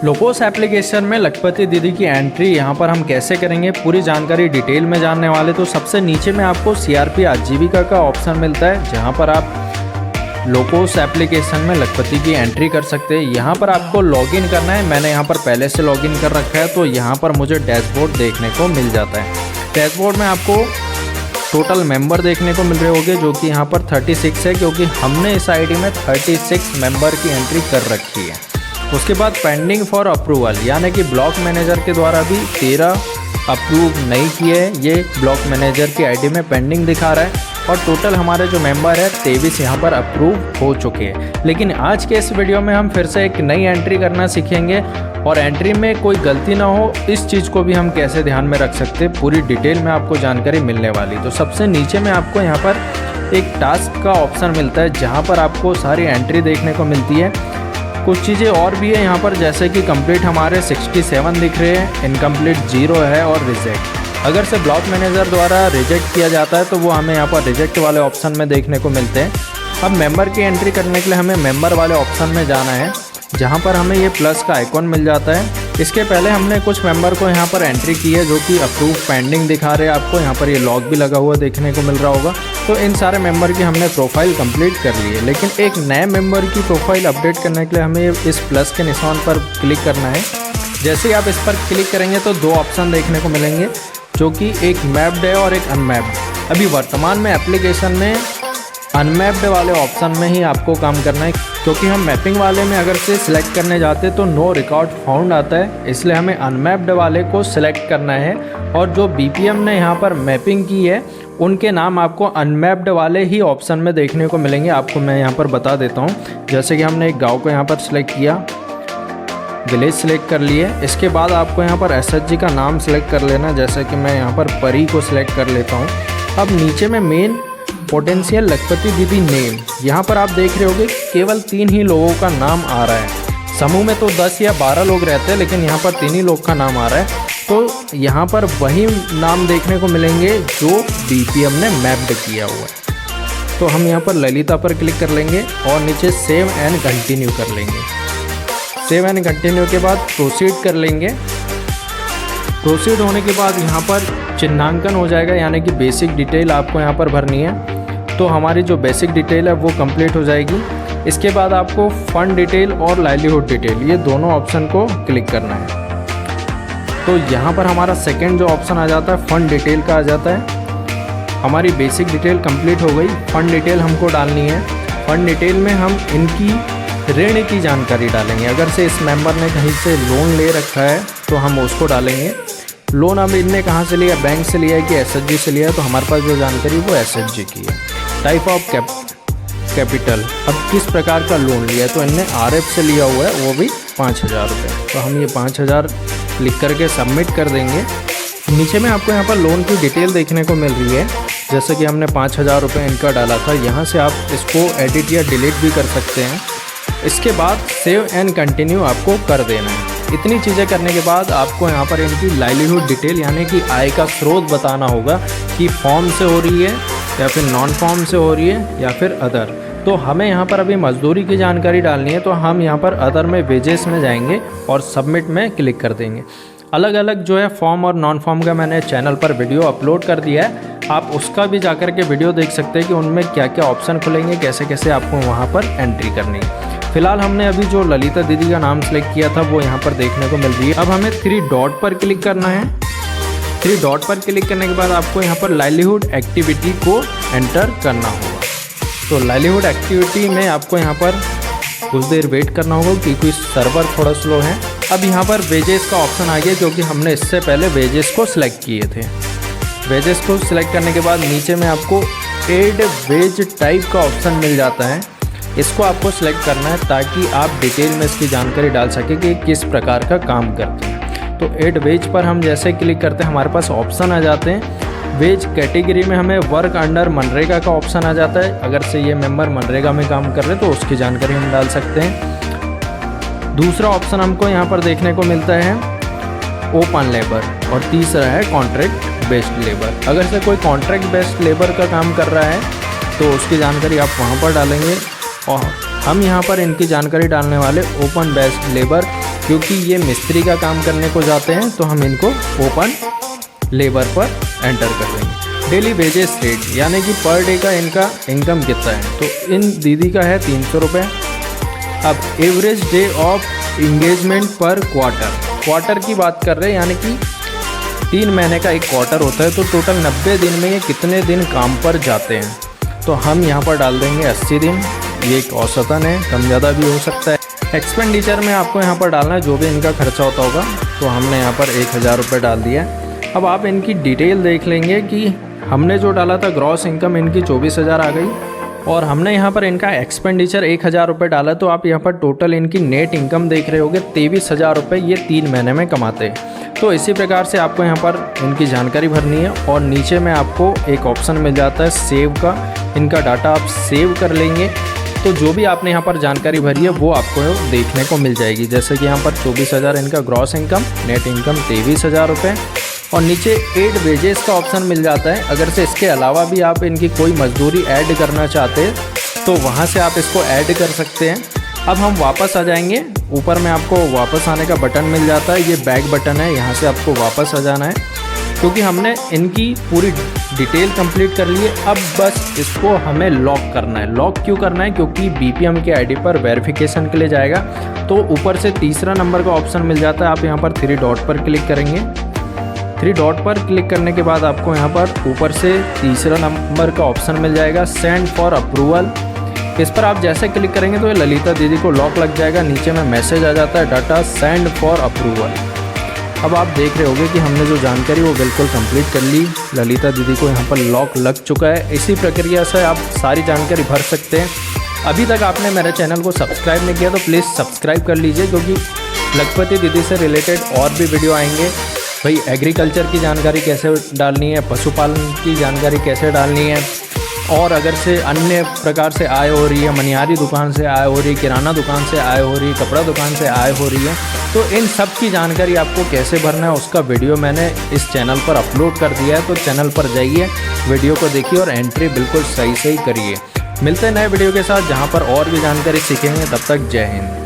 Locos application में लखपति दीदी की एंट्री यहाँ पर हम कैसे करेंगे, पूरी जानकारी डिटेल में जानने वाले। तो सबसे नीचे में आपको CRP आजीविका का ऑप्शन मिलता है, जहाँ पर आप लोकोस एप्लीकेशन में लखपति की एंट्री कर सकते हैं। यहाँ पर आपको लॉगिन करना है। मैंने यहाँ पर पहले से लॉगिन कर रखा है, तो यहाँ पर मुझे डैशबोर्ड देखने को मिल जाता है। डैशबोर्ड में आपको टोटल मेंबर देखने को मिल रहे होंगे, जो कि यहाँ पर 36 है, क्योंकि हमने इस आईडी में 36 मेंबर की एंट्री कर रखी है। उसके बाद पेंडिंग फॉर अप्रूवल, यानी कि ब्लॉक मैनेजर के द्वारा भी 13 अप्रूव नहीं किए हैं, ये ब्लॉक मैनेजर की आईडी में पेंडिंग दिखा रहा है। और टोटल हमारे जो मेंबर है 23 यहाँ पर अप्रूव हो चुके हैं। लेकिन आज के इस वीडियो में हम फिर से एक नई एंट्री करना सीखेंगे, और एंट्री में कोई गलती ना हो, इस चीज़ को भी हम कैसे ध्यान में रख सकते हैं, पूरी डिटेल में आपको जानकारी मिलने वाली। तो सबसे नीचे में आपको यहाँ पर एक टास्क का ऑप्शन मिलता है, जहाँ पर आपको सारी एंट्री देखने को मिलती है। कुछ चीज़ें और भी है यहाँ पर, जैसे कि कंप्लीट हमारे 67 दिख रहे हैं, इनकम्प्लीट 0 है, और रिजेक्ट। अगर से ब्लॉक मैनेजर द्वारा रिजेक्ट किया जाता है तो वो हमें यहाँ पर रिजेक्ट वाले ऑप्शन में देखने को मिलते हैं। अब मेंबर की एंट्री करने के लिए हमें मेंबर वाले ऑप्शन में जाना है, जहाँ पर हमें ये प्लस का आइकॉन मिल जाता है। इसके पहले हमने कुछ मेंबर को यहाँ पर एंट्री की है, जो कि अप्रूव पेंडिंग दिखा रहे हैं आपको। यहाँ पर ये लॉग भी लगा हुआ देखने को मिल रहा होगा। तो इन सारे मेंबर की हमने प्रोफाइल कंप्लीट कर ली है। लेकिन एक नए मेंबर की प्रोफाइल अपडेट करने के लिए हमें इस प्लस के निशान पर क्लिक करना है। जैसे ही आप इस पर क्लिक करेंगे तो दो ऑप्शन देखने को मिलेंगे, जो कि एक मैप्ड है और एक अनमैप्ड। अभी वर्तमान में एप्लीकेशन में अनमैप्ड वाले ऑप्शन में ही आपको काम करना है, क्योंकि हम मैपिंग वाले में अगर से सिलेक्ट करने जाते तो नो रिकॉर्ड फाउंड आता है। इसलिए हमें अनमैप्ड वाले को सिलेक्ट करना है, और जो BPM ने यहाँ पर मैपिंग की है उनके नाम आपको अनमैप्ड वाले ही ऑप्शन में देखने को मिलेंगे। आपको मैं यहाँ पर बता देता हूँ। जैसे कि हमने एक गाँव को यहाँ पर सिलेक्ट किया, विलेज सिलेक्ट कर लिए। इसके बाद आपको यहाँ पर SHG का नाम सिलेक्ट कर लेना, जैसे कि मैं यहाँ पर परी को सिलेक्ट कर लेता हूँ। अब नीचे में मेन पोटेंशियल लखपति दीदी नेम, यहाँ पर आप देख रहे होगे केवल 3 ही लोगों का नाम आ रहा है। समूह में तो 10 या 12 लोग रहते हैं, लेकिन यहाँ पर 3 ही लोग का नाम आ रहा है। तो यहाँ पर वही नाम देखने को मिलेंगे जो BPM ने मैप्ड किया हुआ है। तो हम यहाँ पर ललिता पर क्लिक कर लेंगे और नीचे सेव एंड कंटिन्यू कर लेंगे। सेव एंड कंटिन्यू के बाद प्रोसीड कर लेंगे। प्रोसीड होने के बाद यहाँ पर चिन्हांकन हो जाएगा, यानी कि बेसिक डिटेल आपको यहाँ पर भरनी है। तो हमारी जो बेसिक डिटेल है वो कंप्लीट हो जाएगी। इसके बाद आपको फंड डिटेल और लाइवलीहुड डिटेल, ये दोनों ऑप्शन को क्लिक करना है। तो यहाँ पर हमारा सेकंड जो ऑप्शन आ जाता है फंड डिटेल का आ जाता है। हमारी बेसिक डिटेल कंप्लीट हो गई। फंड डिटेल हमको डालनी है। फंड डिटेल में हम इनकी ऋण की जानकारी डालेंगे। अगर से इस मेंबर ने कहीं से लोन ले रखा है तो हम उसको डालेंगे। लोन अब इनने कहाँ से लिया, बैंक से लिया है कि SHG से लिया है, तो हमारे पास जो जानकारी वो SHG की है। टाइप ऑफ कैपिटल, अब किस प्रकार का लोन लिया है, तो इनने RF से लिया हुआ है, वो भी 5000 रुपये। तो हम ये 5000 लिख करके सबमिट कर देंगे। नीचे में आपको यहाँ पर लोन की डिटेल देखने को मिल रही है, जैसे कि हमने 5000 रुपये इनका डाला था। यहाँ से आप इसको एडिट या डिलीट भी कर सकते हैं। इसके बाद सेव एंड कंटिन्यू आपको कर देना है। इतनी चीज़ें करने के बाद आपको यहाँ पर इनकी लाइवलीहुड डिटेल, यानी कि आय का स्रोत बताना होगा कि फॉर्म से हो रही है या फिर नॉन फॉर्म से हो रही है या फिर अदर। तो हमें यहाँ पर अभी मजदूरी की जानकारी डालनी है, तो हम यहाँ पर अदर में वेजेस में जाएंगे और सबमिट में क्लिक कर देंगे। अलग अलग जो है फॉर्म और नॉन फॉर्म का मैंने चैनल पर वीडियो अपलोड कर दिया है, आप उसका भी जाकर के वीडियो देख सकते हैं कि उनमें क्या क्या ऑप्शन खुलेंगे, कैसे कैसे आपको वहाँ पर एंट्री करनी है। फिलहाल हमने अभी जो ललिता दीदी का नाम सेलेक्ट किया था वो यहाँ पर देखने को मिल रही है। अब हमें 3 डॉट पर क्लिक करना है। 3 डॉट पर क्लिक करने के बाद आपको यहाँ पर लाइवलीहुड एक्टिविटी को एंटर करना होगा। तो लाइवलीहुड एक्टिविटी में आपको यहाँ पर कुछ देर वेट करना होगा, क्योंकि सर्वर थोड़ा स्लो है। अब यहाँ पर वेजेस का ऑप्शन आ गया, क्योंकि हमने इससे पहले वेजेस को सिलेक्ट किए थे। वेजेस को सिलेक्ट करने के बाद नीचे में आपको एड वेज टाइप का ऑप्शन मिल जाता है। इसको आपको सिलेक्ट करना है, ताकि आप डिटेल में इसकी जानकारी डाल सकें कि किस प्रकार का काम करते हैं। तो एड वेज पर हम जैसे क्लिक करते हैं, हमारे पास ऑप्शन आ जाते हैं। वेज कैटेगरी में हमें वर्क अंडर मनरेगा का ऑप्शन आ जाता है। अगर से ये मेंबर मनरेगा में काम कर रहे हैं तो उसकी जानकारी हम डाल सकते हैं। दूसरा ऑप्शन हमको यहाँ पर देखने को मिलता है ओपन लेबर, और तीसरा है कॉन्ट्रैक्ट बेस्ड लेबर। अगर से कोई कॉन्ट्रैक्ट बेस्ड लेबर का काम कर रहा है तो उसकी जानकारी आप वहाँ पर डालेंगे। और हम यहाँ पर इनकी जानकारी डालने वाले ओपन बेस्ड लेबर क्योंकि ये मिस्त्री का काम करने को जाते हैं, तो हम इनको ओपन लेबर पर एंटर कर देंगे। डेली वेजेस रेट यानी कि पर डे का इनका इनकम कितना है, तो इन दीदी का है 300 रुपये। अब एवरेज डे ऑफ इंगेजमेंट पर क्वार्टर की बात कर रहे हैं, यानी कि 3 महीने का एक क्वार्टर होता है, तो टोटल 90 दिन में ये कितने दिन काम पर जाते हैं, तो हम यहाँ पर डाल देंगे 80 दिन। ये एक औसतन है, कम ज़्यादा भी हो सकता है। एक्सपेंडिचर में आपको यहाँ पर डालना है जो भी इनका खर्चा होता होगा, तो हमने यहाँ पर 1000 रुपये डाल दिया। अब आप इनकी डिटेल देख लेंगे कि हमने जो डाला था ग्रॉस इनकम इनकी 24,000 आ गई, और हमने यहाँ पर इनका एक्सपेंडिचर 1000 रुपये डाला, तो आप यहाँ पर टोटल इनकी नेट इनकम देख रहे होगे 23,000 रुपये ये 3 महीने में कमाते हैं। तो इसी प्रकार से आपको यहाँ पर इनकी जानकारी भरनी है, और नीचे में आपको एक ऑप्शन मिल जाता है सेव का। इनका डाटा आप सेव कर लेंगे तो जो भी आपने यहाँ पर जानकारी भरी है वो आपको देखने को मिल जाएगी। जैसे कि यहाँ पर 24,000 इनका ग्रॉस इनकम, नेट इनकम 23,000 रुपये, और नीचे एड वेजेस का ऑप्शन मिल जाता है। अगर से इसके अलावा भी आप इनकी कोई मजदूरी ऐड करना चाहते हैं तो वहाँ से आप इसको ऐड कर सकते हैं। अब हम वापस आ जाएंगे, ऊपर में आपको वापस आने का बटन मिल जाता है, ये बैक बटन है, यहाँ से आपको वापस आ जाना है, क्योंकि हमने इनकी पूरी डिटेल कंप्लीट कर ली है। अब बस इसको हमें लॉक करना है। लॉक क्यों करना है, क्योंकि बीपीएम के आईडी पर वेरिफिकेशन के लिए जाएगा। तो ऊपर से तीसरा नंबर का ऑप्शन मिल जाता है, आप यहाँ पर 3 डॉट पर क्लिक करेंगे। 3 डॉट पर क्लिक करने के बाद आपको यहाँ पर ऊपर से तीसरा नंबर का ऑप्शन मिल जाएगा, सेंड फॉर अप्रूवल। इस पर आप जैसे क्लिक करेंगे तो ये ललिता दीदी को लॉक लग जाएगा। नीचे में मैसेज आ जाता है, डाटा सेंड फॉर अप्रूवल। अब आप देख रहे होंगे कि हमने जो जानकारी वो बिल्कुल कंप्लीट कर ली। ललिता दीदी को यहाँ पर लॉक लग चुका है। इसी प्रक्रिया से आप सारी जानकारी भर सकते हैं। अभी तक आपने मेरे चैनल को सब्सक्राइब नहीं किया तो प्लीज़ सब्सक्राइब कर लीजिए, क्योंकि लखपति दीदी से रिलेटेड और भी वीडियो आएंगे। भाई एग्रीकल्चर की जानकारी कैसे डालनी है, पशुपालन की जानकारी कैसे डालनी है, और अगर से अन्य प्रकार से आय हो रही है, मनिहारी दुकान से आय हो रही है, किराना दुकान से आय हो रही है, कपड़ा दुकान से आय हो रही है, तो इन सब की जानकारी आपको कैसे भरना है उसका वीडियो मैंने इस चैनल पर अपलोड कर दिया है। तो चैनल पर जाइए, वीडियो को देखिए और एंट्री बिल्कुल सही करिए। मिलते हैं नए वीडियो के साथ, जहाँ पर और भी जानकारी सीखेंगे। तब तक जय हिंद।